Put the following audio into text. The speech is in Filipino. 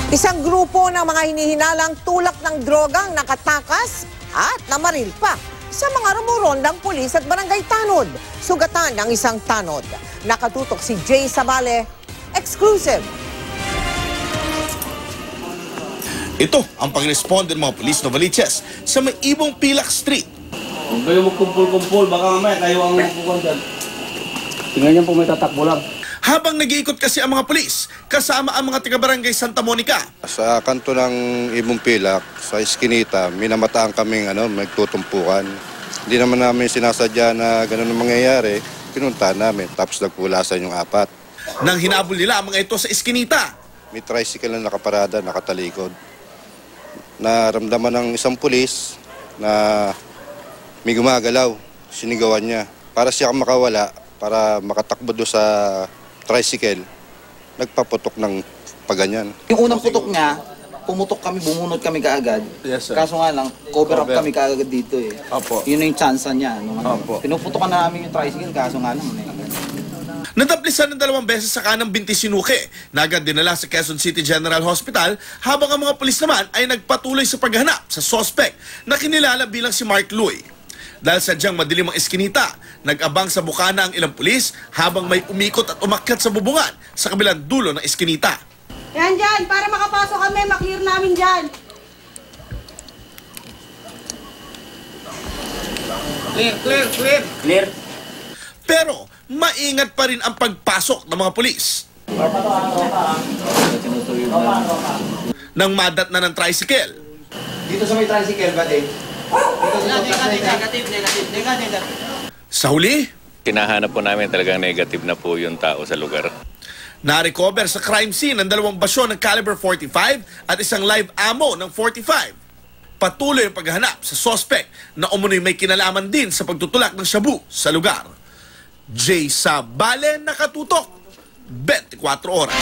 Isang grupo ng mga hinihinalang tulak ng drogang nakatakas at namaril pa sa mga rumurondang pulis at barangay tanod. Sugatan ng isang tanod. Nakatutok si Jay Sabale. Exclusive. Ito ang pag-responde ng mga pulis Novaliches sa may Ibong Pilak Street. Huwag kayo magkumpul-kumpul, baka mamaya kayo ang magkukuhan dyan. Tingnan niyo po may tatakbo lang. Habang nag-iikot kasi ang mga pulis, kasama ang mga taga-barangay Santa Monica. Sa kanto ng Ibong Pilak, sa Eskinita, minamataan kaming magtutumpukan. Hindi naman namin sinasadya na ganun ang mangyayari. Pinuntahan namin, tapos nagpulasan yung apat. Nang hinabol nila ang mga ito sa Eskinita. May tricycle na nakaparada, nakatalikod. Naramdaman ng isang pulis na may gumagalaw, sinigawan niya. Para siya makawala, para makatakbo doon sa tricycle, nagpaputok ng paganyan. Yung unang putok niya, pumutok kami, bumunot kami kaagad. Yes, sir. Kaso nga lang, cover up kami kaagad dito eh. Opo. Yun na yung chance niya. Opo. Pinuputokan na namin yung tricycle, kaso nga lang. Nataplisan ng 2 beses sa kanang binti sinuki. Nagad dinala sa Quezon City General Hospital habang ang mga pulis naman ay nagpatuloy sa paghanap sa suspect na kinilala bilang si Mark Louie. Dahil sadyang madilim ang Eskinita, nag-abang sa bukana ang ilang pulis habang may umikot at umakyat sa bubungan sa kabilang dulo ng Eskinita. Yan dyan, para makapasok kami, maklear namin dyan. Clear. Pero maingat pa rin ang pagpasok ng mga pulis. Nang madat na ng tricycle. Dito sa may tricycle ba din? Negative. Sa huli, Hinahanap po namin talagang negative na po yung tao sa lugar. na-recover sa crime scene ang 2 basyon ng caliber 45 at isang live ammo ng 45. Patuloy ang paghahanap sa suspect na umunoy may kinalaman din sa pagtutulak ng shabu sa lugar. Jay Sabale, nakatutok, 24 oras.